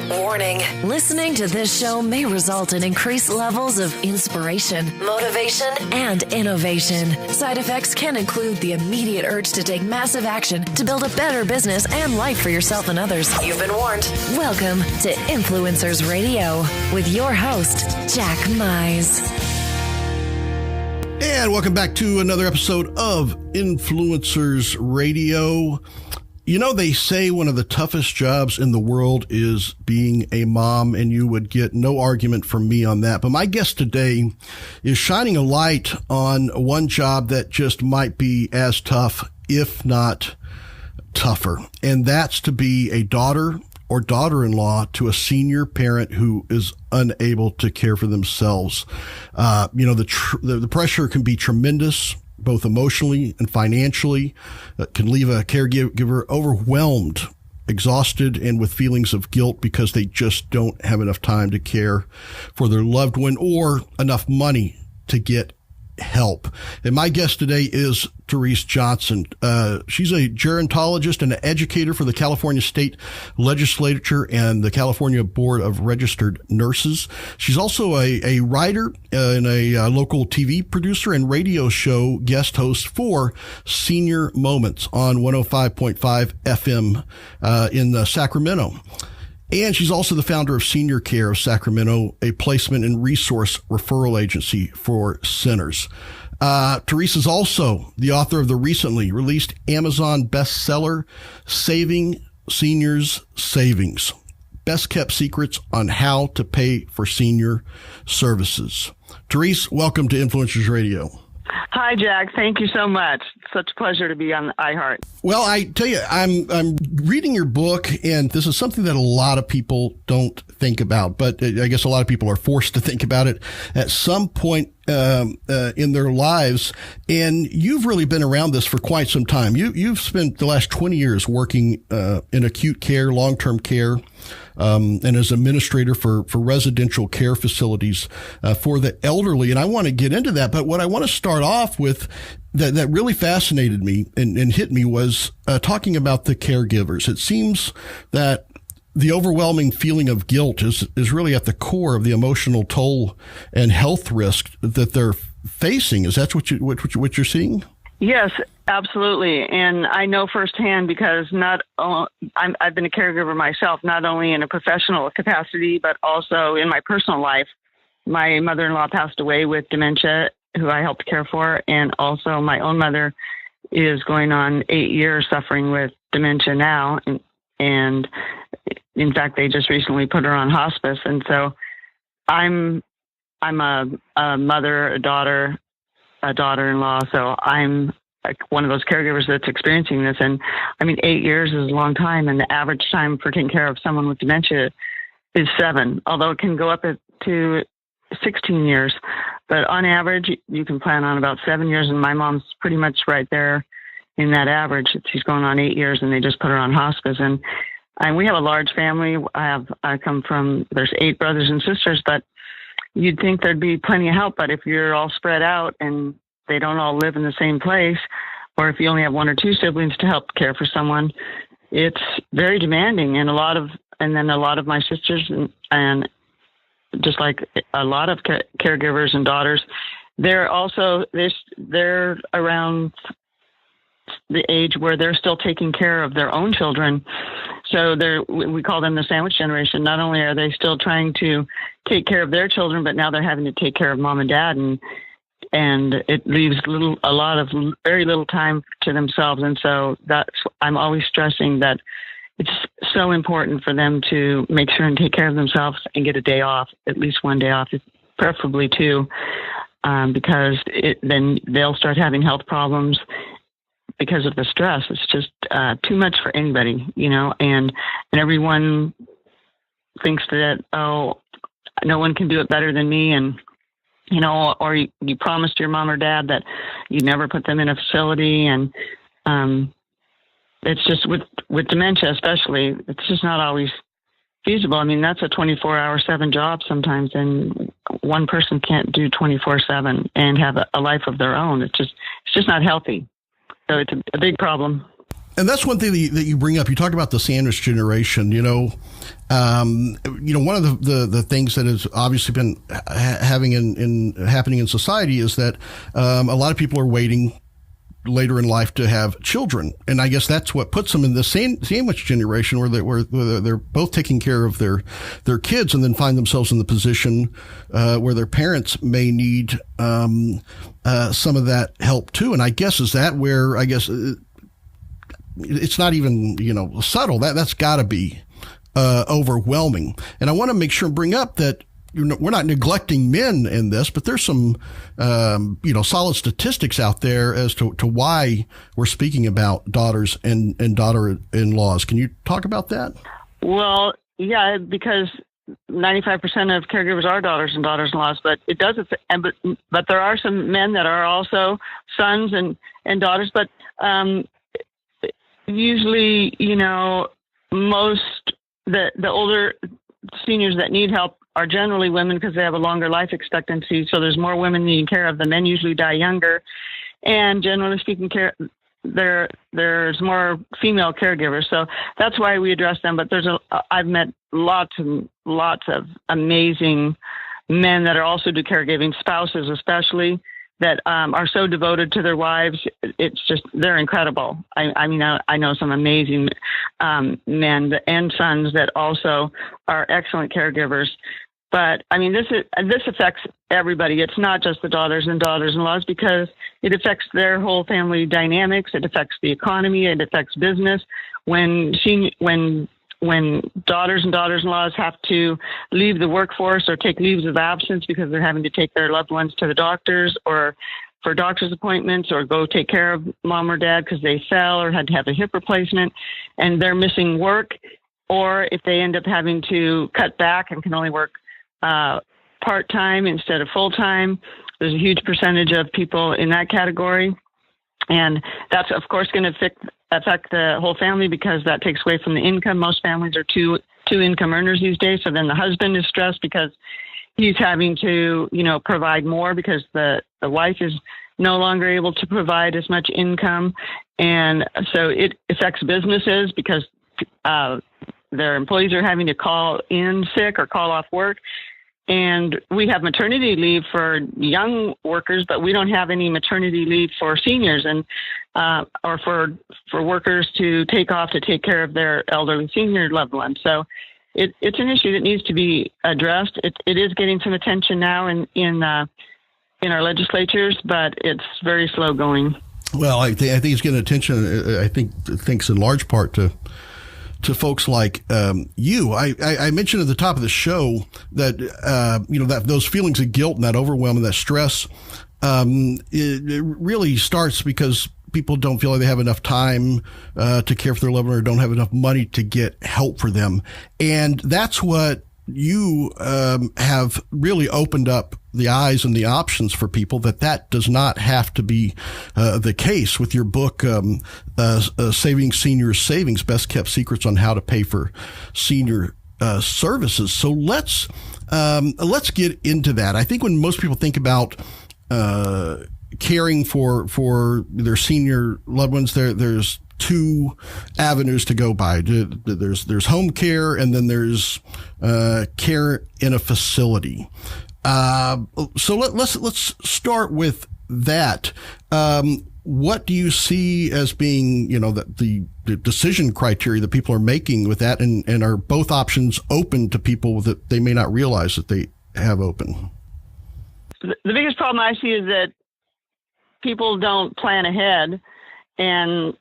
Warning. Listening to this show may result in increased levels of inspiration, motivation, and innovation. Side effects can include the immediate urge to take massive action to build a better business and life for yourself and others. You've been warned. Welcome to Influencers Radio with your host, Jack Mize. And welcome back to another episode of Influencers Radio. You know, they say one of the toughest jobs in the world is being a mom, and you would get no argument from me on that. But my guest today is shining a light on one job that just might be as tough, if not tougher. And that's to be a daughter or daughter-in-law to a senior parent who is unable to care for themselves. The pressure can be tremendous, both emotionally and financially. Can leave a caregiver overwhelmed, exhausted, and with feelings of guilt because they just don't have enough time to care for their loved one or enough money to get help. And my guest today is Therese Johnson. She's a gerontologist and an educator for the California State Legislature and the California Board of Registered Nurses. She's also a writer and a local TV producer and radio show guest host for Senior Moments on 105.5 FM in Sacramento. And she's also the founder of Senior Care of Sacramento, a placement and resource referral agency for centers. Therese is also the author of the recently released Amazon bestseller, Saving Seniors Savings: Best Kept Secrets on How to Pay for Senior Services. Therese, welcome to Influencers Radio. Hi, Jack. Thank you so much. Such a pleasure to be on iHeart. Well, I tell you, I'm reading your book, and this is something that a lot of people don't think about, but I guess a lot of people are forced to think about it at some point in their lives. And you've really been around this for quite some time. You've spent the last 20 years working in acute care, long-term care, and as administrator for residential care facilities for the elderly. And I want to get into that. But what I want to start off with that really fascinated me and hit me was talking about the caregivers. It seems that the overwhelming feeling of guilt is really at the core of the emotional toll and health risk that they're facing. Is that what you're seeing? Yes, absolutely. And I know firsthand because I've been a caregiver myself, not only in a professional capacity, but also in my personal life. My mother-in-law passed away with dementia, who I helped care for. And also my own mother is going on 8 years suffering with dementia now. And in fact, they just recently put her on hospice. And so I'm a mother, a daughter, a daughter-in-law. So I'm one of those caregivers that's experiencing this. And I mean, 8 years is a long time. And the average time for taking care of someone with dementia is 7, although it can go up to 16 years. But on average, you can plan on about 7 years. And my mom's pretty much right there in that average. She's going on 8 years, and they just put her on hospice. And we have a large family. There's 8 brothers and sisters, but you'd think there'd be plenty of help. But if you're all spread out and they don't all live in the same place, or if you only have 1 or 2 siblings to help care for someone, it's very demanding. And a lot of my sisters and just like a lot of caregivers and daughters, they're around the age where they're still taking care of their own children. So we call them the sandwich generation. Not only are they still trying to take care of their children, but now they're having to take care of mom and dad, and it leaves very little time to themselves. And so I'm always stressing that it's so important for them to make sure and take care of themselves and get a day off, at least 1 day off, preferably 2, because then they'll start having health problems because of the stress. It's just too much for anybody, and everyone thinks that, oh, no one can do it better than me. And, or you promised your mom or dad that you'd never put them in a facility. And it's just with dementia, especially, it's just not always feasible. I mean, that's a 24/7 job sometimes, and one person can't do 24/7 and have a life of their own. It's just not healthy. So it's a big problem. And that's one thing that you bring up. You talked about the sandwich generation. One of the things that has obviously been happening in society is that a lot of people are waiting later in life to have children, and I guess that's what puts them in the sandwich generation, where they're both taking care of their kids, and then find themselves in the position where their parents may need some of that help too. And I guess is that where it's not even subtle. That's got to be overwhelming. And I want to make sure and bring up that we're not neglecting men in this, but there's some, solid statistics out there as to why we're speaking about daughters and daughter-in-laws. Can you talk about that? Well, yeah, because 95% of caregivers are daughters and daughters-in-laws, but it does, but there are some men that are also sons and daughters, but usually, most the older seniors that need help are generally women because they have a longer life expectancy. So there's more women needing care of. The men usually die younger. And generally speaking, there's more female caregivers. So that's why we address them. But I've met lots and lots of amazing men that are also do caregiving, spouses especially, that are so devoted to their wives. It's just, they're incredible. I mean, I know some amazing men and sons that also are excellent caregivers. But I mean, this affects everybody. It's not just the daughters and daughters-in-laws, because it affects their whole family dynamics. It affects the economy. It affects business. When daughters and daughters-in-laws have to leave the workforce or take leaves of absence because they're having to take their loved ones to the doctors or for doctor's appointments, or go take care of mom or dad because they fell or had to have a hip replacement and they're missing work, or if they end up having to cut back and can only work part-time instead of full-time, there's a huge percentage of people in that category. And that's, of course, going to affect the whole family, because that takes away from the income. Most families are two income earners these days. So then the husband is stressed because he's having to, provide more, because the wife is no longer able to provide as much income. And so it affects businesses because their employees are having to call in sick or call off work. And we have maternity leave for young workers, but we don't have any maternity leave for seniors and or for workers to take off to take care of their elderly senior loved ones. So it's an issue that needs to be addressed. It is getting some attention now in our legislatures, but it's very slow going. Well, I think it's getting attention. I think thanks in large part to folks like you. I mentioned at the top of the show that that those feelings of guilt and that overwhelm and that stress, it really starts because people don't feel like they have enough time to care for their loved one, or don't have enough money to get help for them. And that's what you have really opened up the eyes and the options for people, that does not have to be the case with your book, Saving Seniors Savings, Best Kept Secrets on How to Pay for Senior Services. So let's get into that. I think when most people think about caring for their senior loved ones, there's two avenues to go by. There's home care, and then there's care in a facility. So let's start with that. What do you see as being, the decision criteria that people are making with that, and are both options open to people that they may not realize that they have open? The biggest problem I see is that people don't plan ahead. And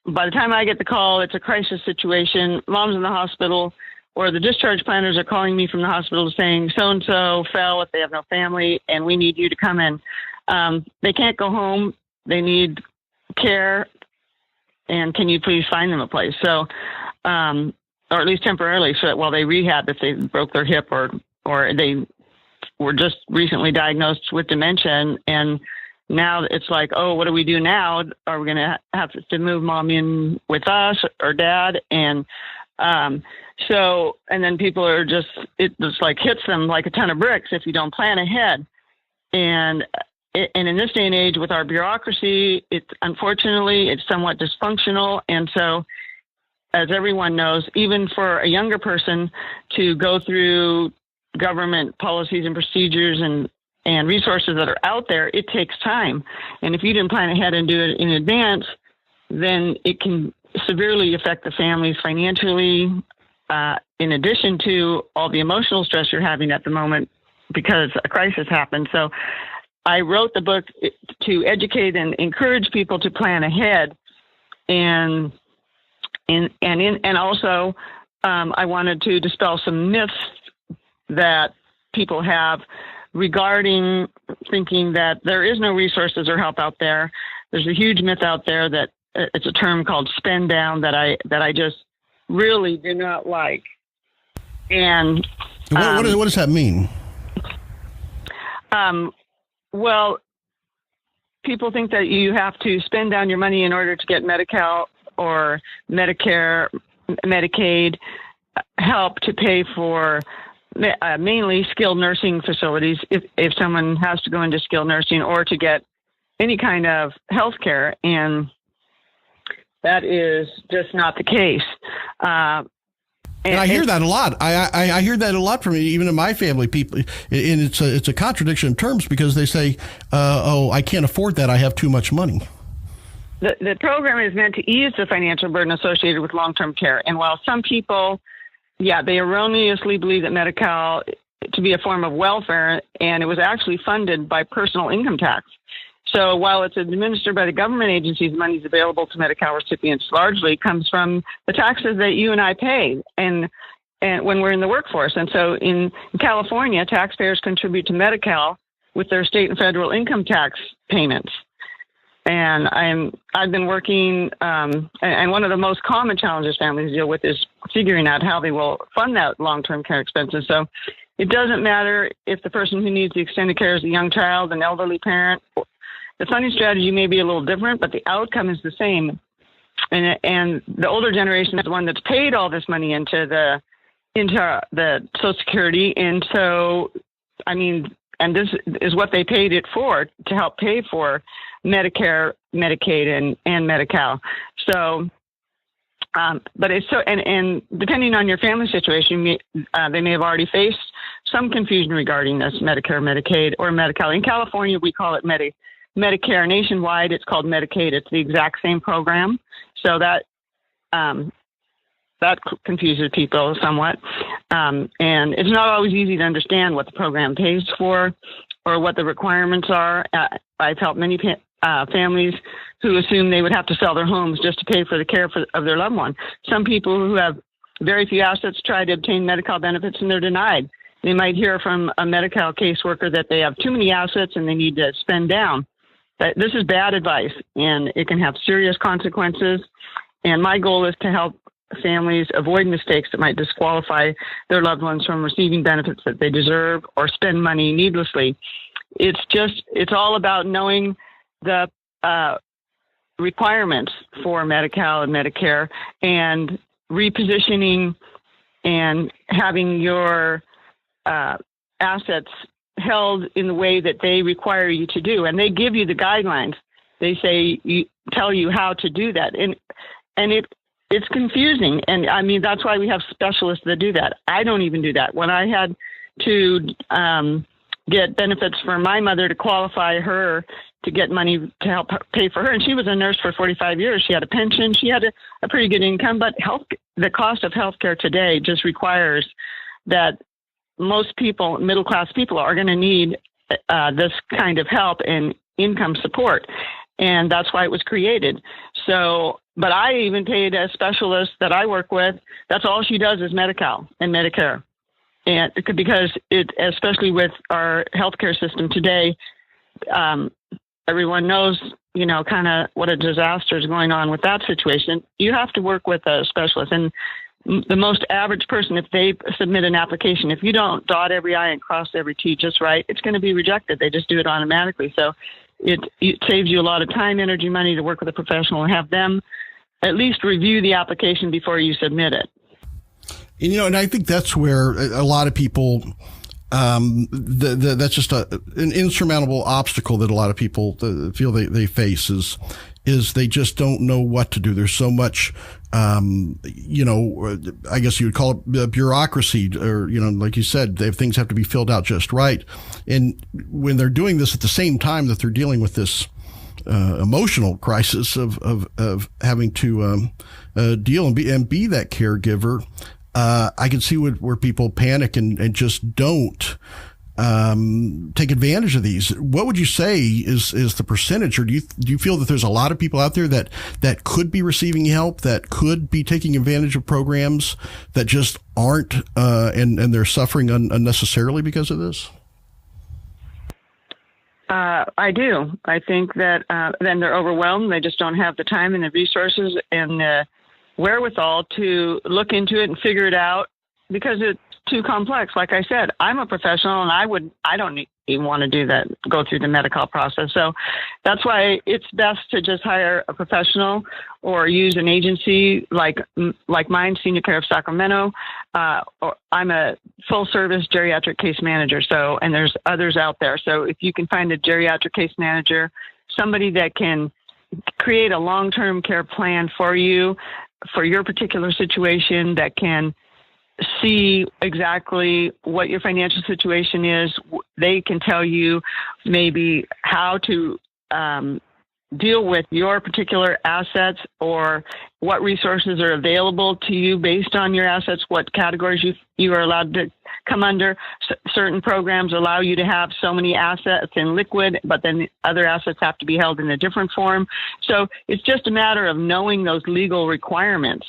by the time I get the call, it's a crisis situation. Mom's in the hospital, or the discharge planners are calling me from the hospital saying so-and-so fell if they have no family, and we need you to come in. They can't go home. They need care, and can you please find them a place? So, or at least temporarily, so that while they rehab if they broke their hip or they were just recently diagnosed with dementia, and now it's like, oh, what do we do now? Are we going to have to move mom in with us or dad? And so, and then people are it just like hits them like a ton of bricks if you don't plan ahead. And and in this day and age with our bureaucracy, unfortunately, it's somewhat dysfunctional. And so, as everyone knows, even for a younger person to go through government policies and procedures and resources that are out there, it takes time. And if you didn't plan ahead and do it in advance, then it can severely affect the families financially, in addition to all the emotional stress you're having at the moment because a crisis happened. So I wrote the book to educate and encourage people to plan ahead, and also I wanted to dispel some myths that people have regarding thinking that there is no resources or help out there. There's a huge myth out there that it's a term called spend down that I just really do not like. And what does that mean? Well, people think that you have to spend down your money in order to get Medi-Cal or Medicare, Medicaid help to pay for mainly skilled nursing facilities if someone has to go into skilled nursing or to get any kind of health care. And that is just not the case. And I hear that a lot. I hear that a lot from even in my family, people, and it's a contradiction in terms because they say, "Oh, I can't afford that. I have too much money." The program is meant to ease the financial burden associated with long-term care. And while some people, they erroneously believe that Medi-Cal to be a form of welfare, and it was actually funded by personal income tax. So while it's administered by the government agencies, money is available to Medi-Cal recipients largely comes from the taxes that you and I pay and when we're in the workforce. And so in California, taxpayers contribute to Medi-Cal with their state and federal income tax payments. And I've been working, and one of the most common challenges families deal with is figuring out how they will fund that long-term care expenses. So it doesn't matter if the person who needs the extended care is a young child, an elderly parent. The funding strategy may be a little different, but the outcome is the same. And the older generation is the one that's paid all this money into the Social Security. And so, and this is what they paid it for, to help pay for Medicare, Medicaid, and Medi-Cal. So, but it's so, and depending on your family situation, they may have already faced some confusion regarding this Medicare, Medicaid, or Medi-Cal. In California, we call it Medicare. Nationwide, it's called Medicaid. It's the exact same program. So that confuses people somewhat. And it's not always easy to understand what the program pays for or what the requirements are. I've helped many families who assume they would have to sell their homes just to pay for the care of their loved one. Some people who have very few assets try to obtain Medi-Cal benefits and they're denied. They might hear from a Medi-Cal caseworker that they have too many assets and they need to spend down. This is bad advice, and it can have serious consequences. And my goal is to help families avoid mistakes that might disqualify their loved ones from receiving benefits that they deserve or spend money needlessly. It's all about knowing the requirements for Medi-Cal and Medicare and repositioning and having your assets held in the way that they require you to do. And they give you the guidelines. They tell you how to do that. And it's confusing. And that's why we have specialists that do that. I don't even do that. When I had to get benefits for my mother to qualify her to get money to help pay for her, and she was a nurse for 45 years. She had a pension. She had a pretty good income, but the cost of healthcare today just requires that most people, middle-class people, are going to need this kind of help and income support. And that's why it was created. So, but I even paid a specialist that I work with. That's all she does is Medi-Cal and Medicare. And because especially with our healthcare system today, everyone knows, kind of what a disaster is going on with that situation. You have to work with a specialist. And the most average person, if they submit an application, if you don't dot every I and cross every T just right, it's going to be rejected. They just do it automatically. So it saves you a lot of time, energy, money to work with a professional and have them at least review the application before you submit it. And I think that's where a lot of people that's just an insurmountable obstacle that a lot of people feel they face is they just don't know what to do. There's so much, I guess you would call it bureaucracy, or, like you said, things have to be filled out just right. And when they're doing this at the same time that they're dealing with this emotional crisis of having to deal and be that caregiver, I can see where people panic and just don't take advantage of these. What would you say is the percentage, or do you feel that there's a lot of people out there that could be receiving help, that could be taking advantage of programs that just aren't, and they're suffering unnecessarily because of this? I do. I think that then they're overwhelmed. They just don't have the time and the resources and the wherewithal to look into it and figure it out, because it's too complex. Like I said, I'm a professional and I don't even want to do that, go through the medical process. So that's why it's best to just hire a professional or use an agency like mine, Senior Care of Sacramento. Or I'm a full service geriatric case manager. So, and there's others out there. So if you can find a geriatric case manager, somebody that can create a long-term care plan for you, for your particular situation, that can see exactly what your financial situation is. They can tell you maybe how to deal with your particular assets, or what resources are available to you based on your assets, what categories you are allowed to come under. Certain programs allow you to have so many assets in liquid, but then other assets have to be held in a different form. So it's just a matter of knowing those legal requirements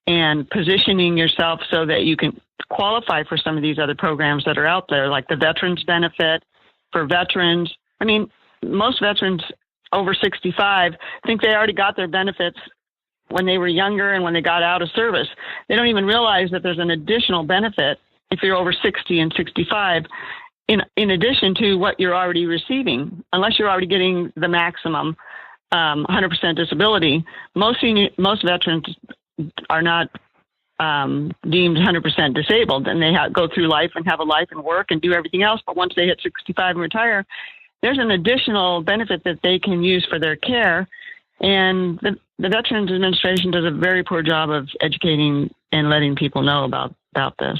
and positioning yourself so that you can qualify for some of these other programs that are out there, like the veterans benefit for veterans. I mean, most veterans over 65 think they already got their benefits when they were younger and when they got out of service. They don't even realize that there's an additional benefit if you're over 60 and 65, in addition to what you're already receiving, unless you're already getting the maximum 100% disability. Most veterans are not deemed 100% disabled, and they go through life and have a life and work and do everything else. But once they hit 65 and retire, there's an additional benefit that they can use for their care. And the Veterans Administration does a very poor job of educating and letting people know about this.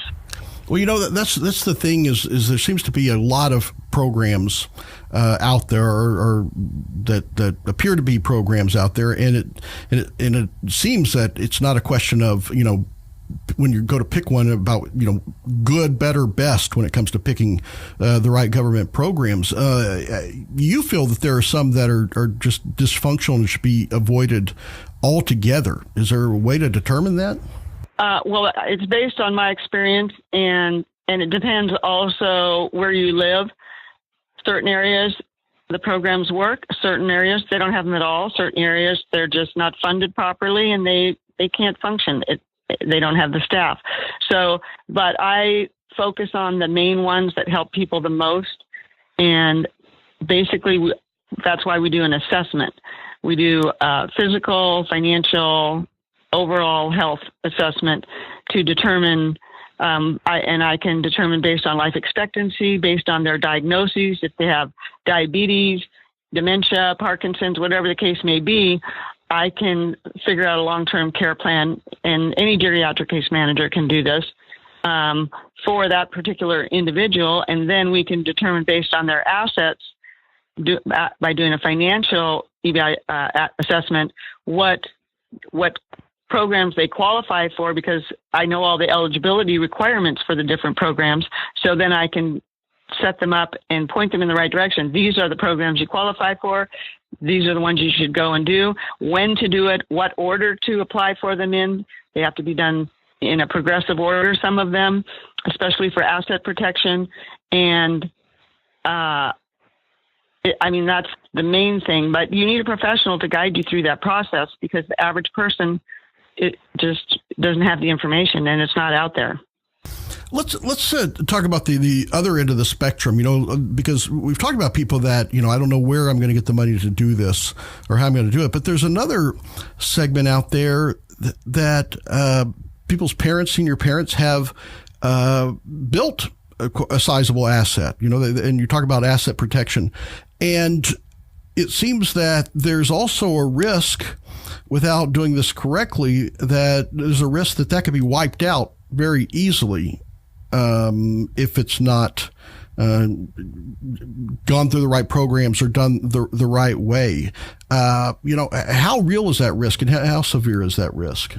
Well, that's the thing is there seems to be a lot of programs out there, or that appear to be programs out there, and it seems that it's not a question of when you go to pick one about good, better, best when it comes to picking the right government programs. You feel that there are some that are just dysfunctional and should be avoided altogether. Is there a way to determine that? Well, it's based on my experience, and it depends also where you live. Certain areas, the programs work. Certain areas, they don't have them at all. Certain areas, they're just not funded properly, and they can't function. They don't have the staff. So, but I focus on the main ones that help people the most, and basically that's why we do an assessment. We do physical, financial, overall health assessment to determine, I can determine based on life expectancy, based on their diagnoses, if they have diabetes, dementia, Parkinson's, whatever the case may be, I can figure out a long-term care plan, and any geriatric case manager can do this for that particular individual, and then we can determine based on their assets, by doing a financial assessment, what programs they qualify for, because I know all the eligibility requirements for the different programs. So then I can set them up and point them in the right direction. These are the programs you qualify for. These are the ones you should go and do. When to do it, what order to apply for them in. They have to be done in a progressive order, some of them, especially for asset protection. And that's the main thing. But you need a professional to guide you through that process, because the average person, it just doesn't have the information, and it's not out there. Let's talk about the other end of the spectrum, because we've talked about people that, I don't know where I'm going to get the money to do this or how I'm going to do it. But there's another segment out there that people's parents, senior parents, have built a sizable asset, and you talk about asset protection. And it seems that there's also a risk, without doing this correctly, that there's a risk that could be wiped out very easily if it's not gone through the right programs or done the right way. How real is that risk, and how severe is that risk?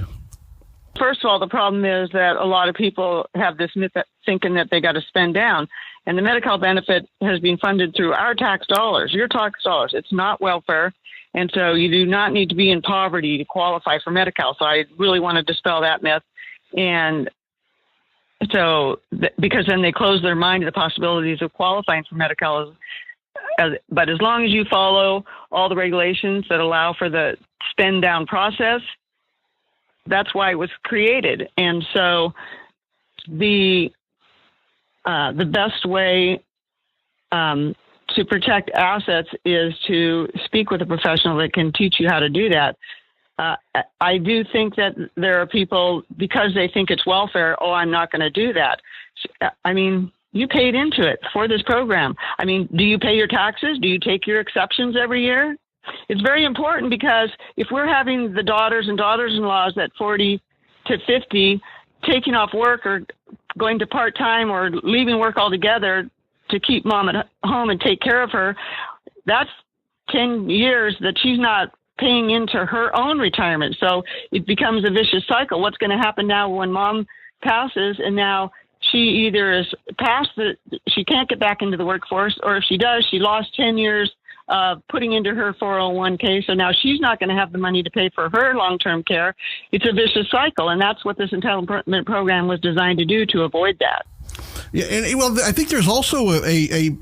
First of all, the problem is that a lot of people have this myth thinking that they got to spend down. And the medical benefit has been funded through our tax dollars, your tax dollars. It's not welfare. And so you do not need to be in poverty to qualify for Medi-Cal. So I really want to dispel that myth. And so, because then they close their mind to the possibilities of qualifying for Medi-Cal. But as long as you follow all the regulations that allow for the spend down process, that's why it was created. And so the best way to protect assets is to speak with a professional that can teach you how to do that. I do think that there are people, because they think it's welfare, I'm not going to do that. I mean, you paid into it for this program. I mean, do you pay your taxes? Do you take your exceptions every year? It's very important, because if we're having the daughters and daughters-in-laws at 40 to 50 taking off work or going to part-time or leaving work altogether to keep mom at home and take care of her, that's 10 years that she's not paying into her own retirement. So it becomes a vicious cycle. What's going to happen now when mom passes and now she either is past she can't get back into the workforce, or if she does, she lost 10 years putting into her 401k. So now she's not going to have the money to pay for her long-term care. It's a vicious cycle. And that's what this entitlement program was designed to do, to avoid that. Yeah. And well, I think there's also a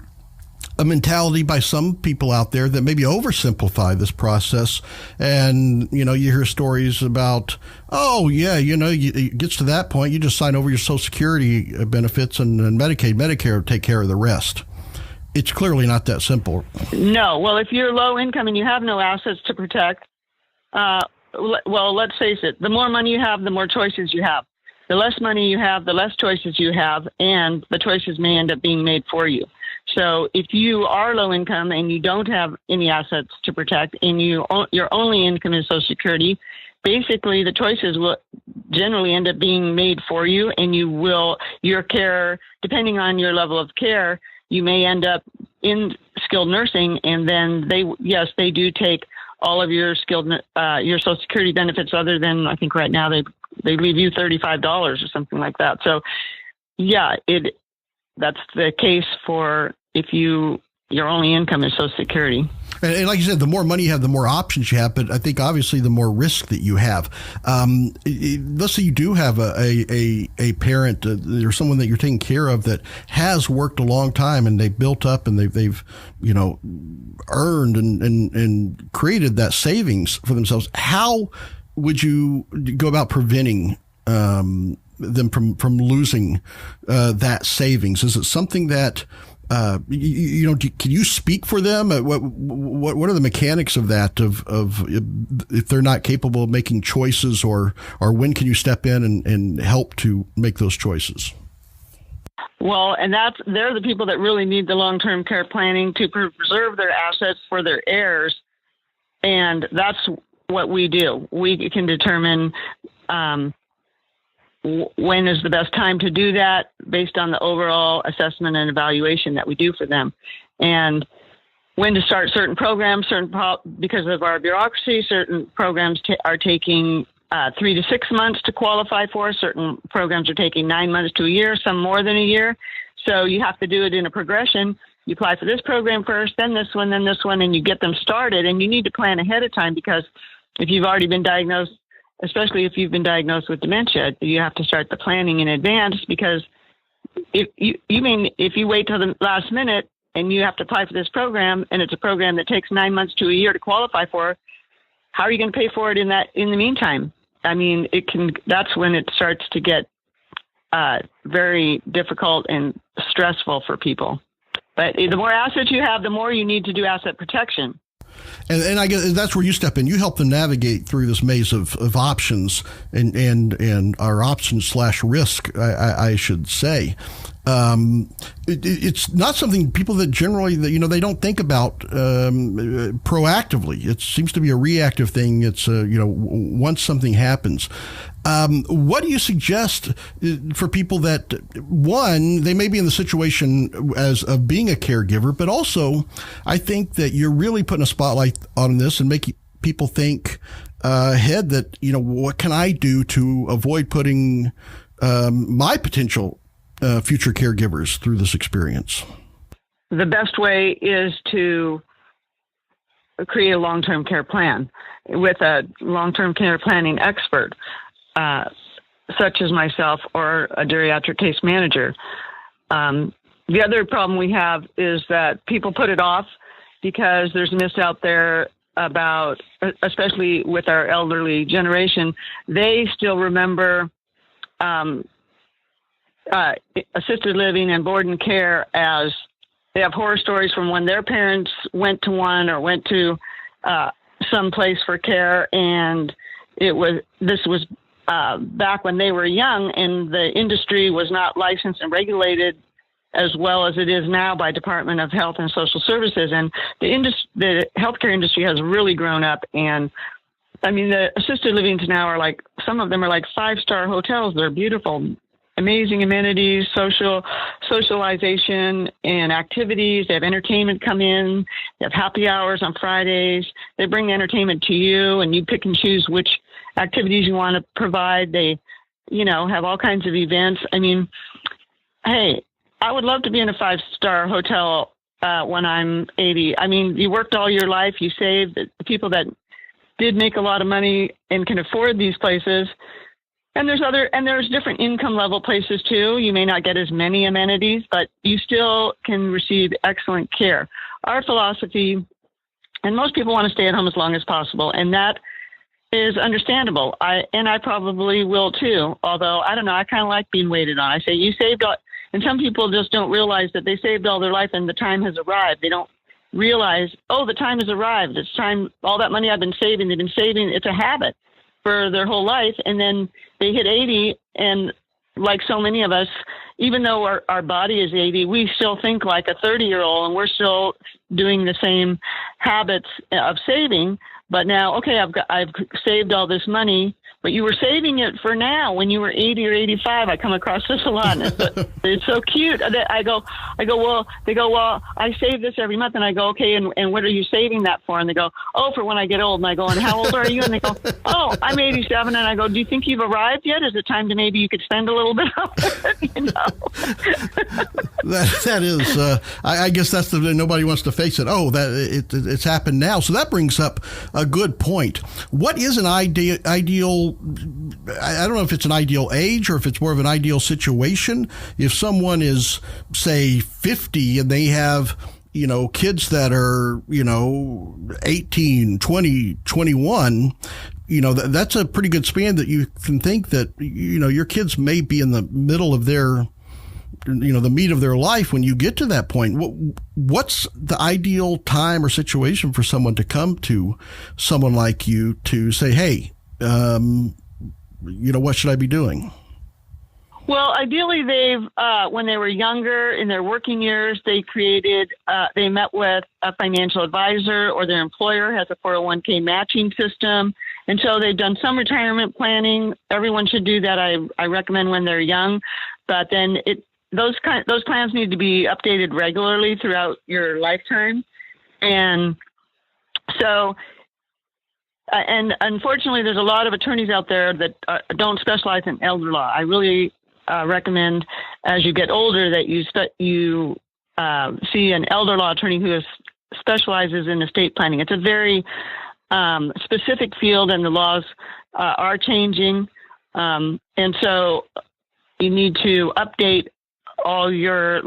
mentality by some people out there that maybe oversimplify this process. And, you hear stories about, it gets to that point, you just sign over your Social Security benefits and Medicaid, Medicare take care of the rest. It's clearly not that simple. No. Well, if you're low income and you have no assets to protect, let's face it, the more money you have, the more choices you have. The less money you have, the less choices you have, and the choices may end up being made for you. So if you are low income and you don't have any assets to protect, and your only income is Social Security, basically the choices will generally end up being made for you, and your care, depending on your level of care, you may end up in skilled nursing, and then they do take all of your your Social Security benefits, other than, I think right now they leave you $35 or something like that. So that's the case for if your only income is Social Security. And like you said, the more money you have, the more options you have. But I think obviously the more risk that you have. Let's say you do have a parent or someone that you're taking care of that has worked a long time, and they've built up, and they've earned and created that savings for themselves. How would you go about preventing them from losing that savings? Is it something that can you speak for them? What are the mechanics of that? Of if they're not capable of making choices, or when can you step in and help to make those choices? Well, and they're the people that really need the long-term care planning to preserve their assets for their heirs, and that's what we do. We can determine when is the best time to do that based on the overall assessment and evaluation that we do for them. And when to start certain programs, because of our bureaucracy, certain programs are taking 3 to 6 months to qualify for. Certain programs are taking 9 months to a year, some more than a year. So you have to do it in a progression. You apply for this program first, then this one, and you get them started. And you need to plan ahead of time, because if you've already been diagnosed, especially if you've been diagnosed with dementia, you have to start the planning in advance, because if you wait till the last minute and you have to apply for this program, and it's a program that takes 9 months to a year to qualify for, how are you going to pay for it in the meantime? I mean, that's when it starts to get very difficult and stressful for people. But the more assets you have, the more you need to do asset protection. And I guess that's where you step in. You help them navigate through this maze of options and our options / risk, I should say. It's not something people that generally, they don't think about proactively. It seems to be a reactive thing. It's, once something happens. What do you suggest for people that, one, they may be in the situation of being a caregiver, but also I think that you're really putting a spotlight on this and making people think ahead that, what can I do to avoid putting my potential future caregivers through this experience? The best way is to create a long-term care plan with a long-term care planning expert, such as myself or a geriatric case manager. The other problem we have is that people put it off because there's myths out there about, especially with our elderly generation, they still remember assisted living and board and care as they have horror stories from when their parents went to one or went to some place for care, and this was back when they were young, and the industry was not licensed and regulated as well as it is now by Department of Health and Social Services, and the healthcare industry has really grown up. And I mean, the assisted livings now are like, some of them are like 5-star hotels. They're beautiful, amazing amenities, socialization and activities. They have entertainment come in. They have happy hours on Fridays. They bring the entertainment to you, and you pick and choose which activities you want to provide. They, have all kinds of events. I mean, hey, I would love to be in a 5-star hotel when I'm 80. I mean, you worked all your life. You saved. The people that did make a lot of money and can afford these places. And there's different income level places too. You may not get as many amenities, but you still can receive excellent care. Our philosophy, and most people want to stay at home as long as possible, and that is understandable. I probably will too. Although I don't know, I kind of like being waited on. I say you saved all, and some people just don't realize that they saved all their life and the time has arrived. They don't realize, the time has arrived. It's time. All that money I've been saving, they've been saving. It's a habit for their whole life, and then they hit 80, and like so many of us, even though our body is 80, we still think like a 30-year-old, and we're still doing the same habits of saving. But now, okay, I've saved all this money, but you were saving it for now. When you were 80 or 85, I come across this a lot, and it's so cute. I go, well, they go, well, I save this every month, and I go, okay, and what are you saving that for? And they go, for when I get old. And I go, and how old are you? And they go, I'm 87. And I go, do you think you've arrived yet? Is it time to maybe you could spend a little bit on it? That is, I guess that's nobody wants to face it. It's happened now. So that brings up a good point. What is an ideal, I don't know if it's an ideal age or if it's more of an ideal situation. If someone is, say, 50 and they have, kids that are, 18, 20, 21, that's a pretty good span that you can think that, your kids may be in the middle of their, the meat of their life when you get to that point. What's the ideal time or situation for someone to come to someone like you to say, hey, what should I be doing? Well, ideally, they've when they were younger in their working years, they met with a financial advisor, or their employer has a 401k matching system. And so they've done some retirement planning. Everyone should do that. I recommend when they're young, but then those plans need to be updated regularly throughout your lifetime. And so, and unfortunately, there's a lot of attorneys out there that don't specialize in elder law. I really recommend, as you get older, that you see an elder law attorney who specializes in estate planning. It's a very specific field, and the laws are changing. And so you need to update all your,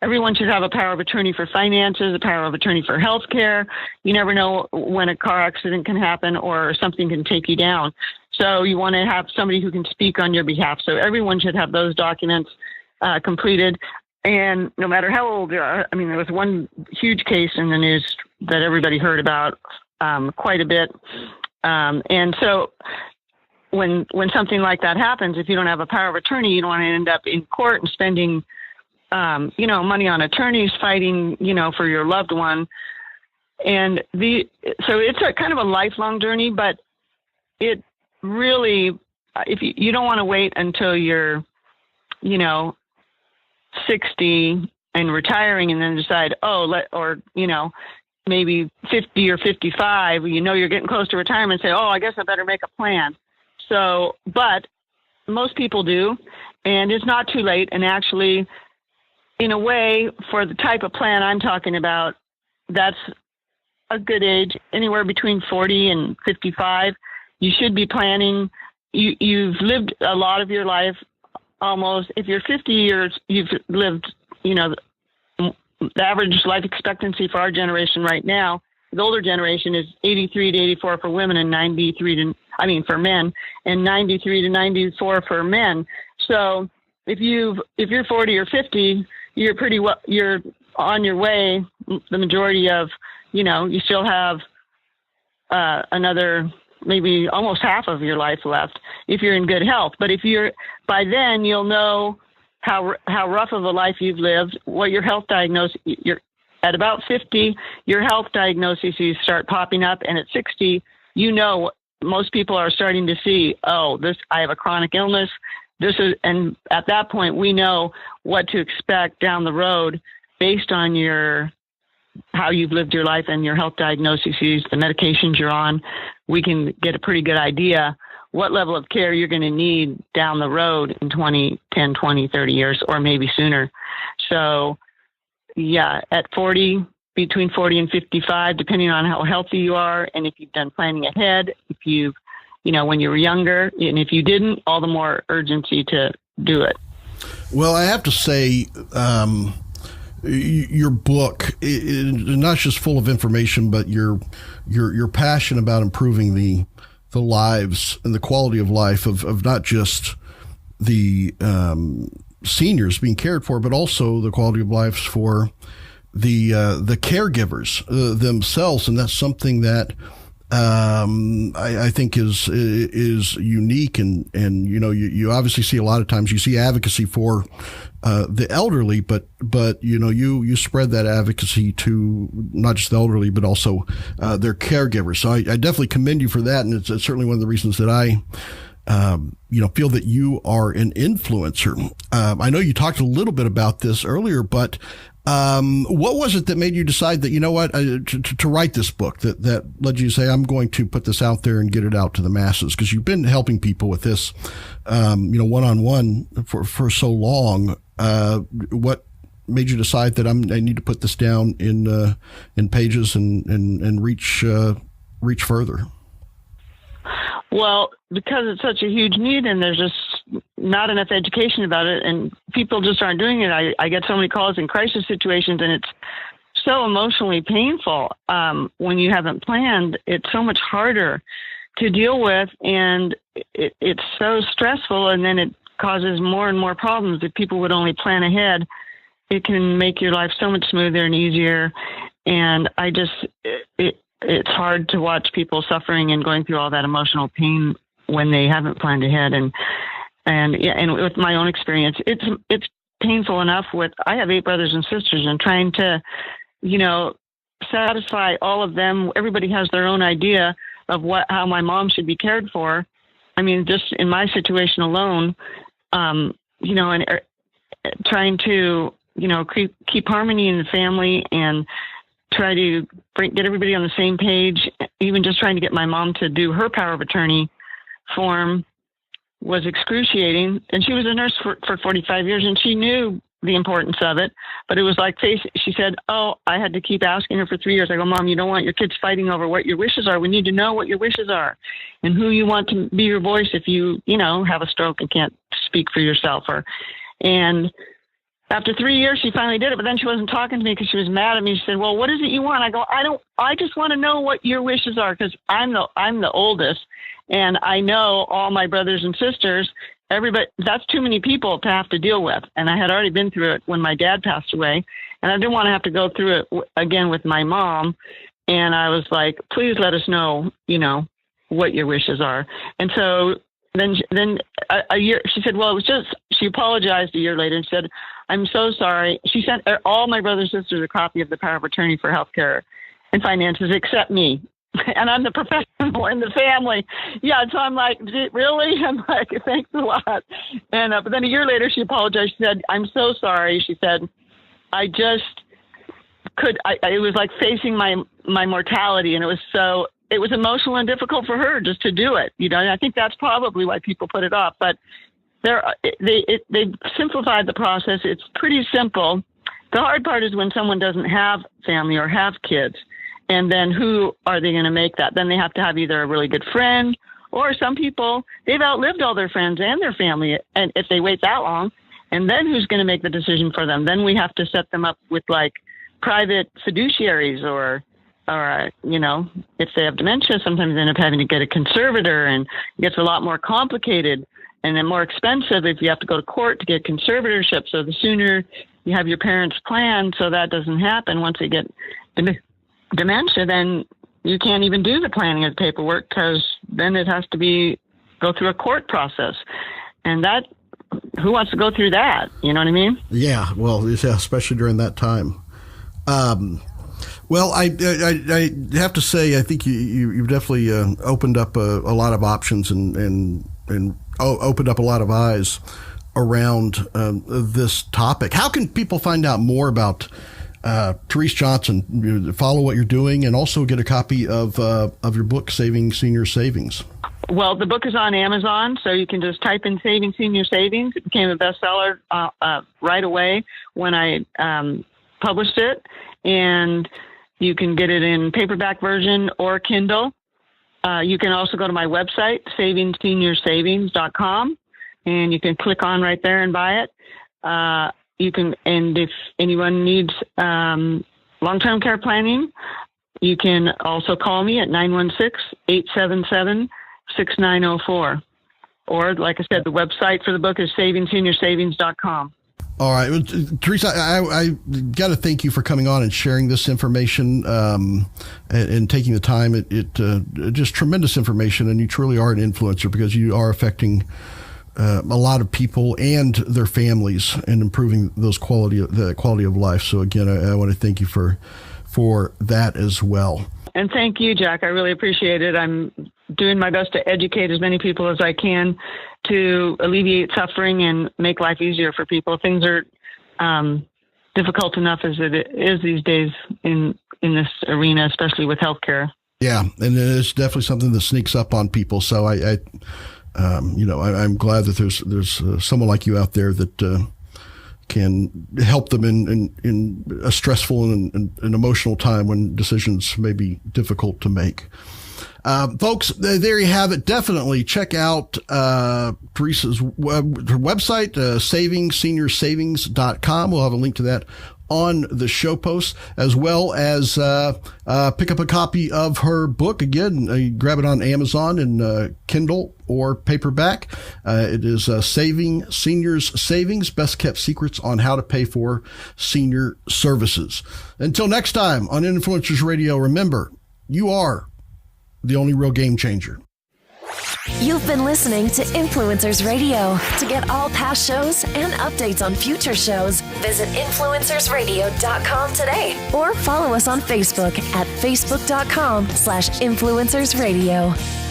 everyone should have a power of attorney for finances, a power of attorney for healthcare. You never know when a car accident can happen or something can take you down. So you want to have somebody who can speak on your behalf. So everyone should have those documents completed. And no matter how old you are, there was one huge case in the news that everybody heard about quite a bit. And so when something like that happens, if you don't have a power of attorney, you don't want to end up in court and spending money on attorneys fighting, for your loved one. And so it's a kind of a lifelong journey, but it really, if you don't want to wait until you're, 60 and retiring and then decide, maybe 50 or 55, you're getting close to retirement, say, I guess I better make a plan. So, but most people do, and it's not too late. And actually, in a way, for the type of plan I'm talking about, that's a good age, anywhere between 40 and 55. You should be planning. You've lived a lot of your life. Almost, if you're 50 years, you've lived, the average life expectancy for our generation right now, the older generation, is 83 to 84 for women and for men, and 93 to 94 for men. So if you're 40 or 50, you're pretty well, you're on your way. The majority of, you still have another, maybe almost half of your life left if you're in good health. But by then you'll know how rough of a life you've lived, what your health diagnosis, at about 50, your health diagnoses start popping up. And at 60, most people are starting to see, I have a chronic illness. And at that point we know what to expect down the road based on how you've lived your life and your health diagnoses, the medications you're on. We can get a pretty good idea what level of care you're going to need down the road in 10, 20, 30 years, or maybe sooner. So yeah, at 40, between 40 and 55, depending on how healthy you are, and if you've done planning ahead, if you've, when you were younger, and if you didn't, all the more urgency to do it. Well, I have to say, your book is not just full of information, but your passion about improving the lives and the quality of life of not just the seniors being cared for, but also the quality of lives for the caregivers themselves. And that's something that I think is unique, and you obviously see a lot of times, you see advocacy for the elderly, but you spread that advocacy to not just the elderly, but also their caregivers. So I definitely commend you for that, and it's certainly one of the reasons that I feel that you are an influencer. I know you talked a little bit about this earlier, but what was it that made you decide that, to write this book, that led you to say, I'm going to put this out there and get it out to the masses? Because you've been helping people with this, one-on-one for so long. What made you decide that I need to put this down in pages and reach further? Well, because it's such a huge need and there's just not enough education about it, and people just aren't doing it. I get so many calls in crisis situations, and it's so emotionally painful. When you haven't planned, it's so much harder to deal with, and it's so stressful, and then it causes more and more problems. If people would only plan ahead, it can make your life so much smoother and easier. And it's hard to watch people suffering and going through all that emotional pain when they haven't planned ahead. And with my own experience, it's painful enough I have 8 brothers and sisters, and trying to, satisfy all of them. Everybody has their own idea of how my mom should be cared for. I mean, just in my situation alone, and trying to, keep harmony in the family and try to get everybody on the same page. Even just trying to get my mom to do her power of attorney form was excruciating. And she was a nurse for 45 years, and she knew the importance of it. But it was like, she said, I had to keep asking her for 3 years. I go, Mom, you don't want your kids fighting over what your wishes are. We need to know what your wishes are and who you want to be your voice if you, have a stroke and can't speak for yourself. And after 3 years, she finally did it, but then she wasn't talking to me because she was mad at me. She said, well, what is it you want? I go, I just want to know what your wishes are, because I'm the oldest, and I know all my brothers and sisters. Everybody, that's too many people to have to deal with. And I had already been through it when my dad passed away, and I didn't want to have to go through it again with my mom. And I was like, please let us know, what your wishes are. And so then a year, she said, well, it was just, she apologized a year later and said, "I'm so sorry." She sent all my brothers and sisters a copy of the power of attorney for healthcare and finances except me. And I'm the professional in the family. Yeah, so I'm like, really? I'm like, thanks a lot. And but then a year later, she apologized. She said, "I'm so sorry." She said, "I just it was like facing my mortality, and it was emotional and difficult for her just to do it. And I think that's probably why people put it off. But they've simplified the process. It's pretty simple. The hard part is when someone doesn't have family or have kids. And then who are they going to make that? Then they have to have either a really good friend, or some people, they've outlived all their friends and their family. And if they wait that long, and then who's going to make the decision for them? Then we have to set them up with like private fiduciaries or if they have dementia, sometimes they end up having to get a conservator, and it gets a lot more complicated and then more expensive if you have to go to court to get conservatorship. So the sooner you have your parents' plan so that doesn't happen once they get dementia, then you can't even do the planning of the paperwork because then it has to go through a court process. And that, who wants to go through that? You know what I mean? Yeah, well, especially during that time. Well, I have to say, I think you've definitely opened up a lot of options and opened up a lot of eyes around this topic. How can people find out more about Therese Johnson, follow what you're doing, and also get a copy of your book, Saving Senior Savings? Well, the book is on Amazon, so you can just type in Saving Senior Savings. It became a bestseller right away when I published it, and you can get it in paperback version or Kindle. You can also go to my website, savingsseniorsavings.com, and you can click on right there and buy it. You can, and if anyone needs long-term care planning, you can also call me at 916-877-6904. Or, like I said, the website for the book is savingsseniorsavings.com. All right. Well, Theresa, I got to thank you for coming on and sharing this information and taking the time. It just tremendous information, and you truly are an influencer because you are affecting a lot of people and their families and improving the quality of life. So again, I want to thank you for that as well. And thank you, Jack. I really appreciate it. I'm doing my best to educate as many people as I can to alleviate suffering and make life easier for people. Things are difficult enough as it is these days in this arena, especially with healthcare. Yeah, and it's definitely something that sneaks up on people. So I'm glad that there's someone like you out there that can help them in a stressful and an emotional time when decisions may be difficult to make. Folks, there you have it. Definitely check out Theresa's website, savingsseniorsavings.com. We'll have a link to that on the show post, as well as pick up a copy of her book. Again, grab it on Amazon and Kindle or paperback. It is Saving Seniors Savings, Best Kept Secrets on How to Pay for Senior Services. Until next time on Influencers Radio, remember, you are the only real game changer. You've been listening to Influencers Radio. To get all past shows and updates on future shows, visit influencersradio.com today or follow us on Facebook at facebook.com/influencersradio.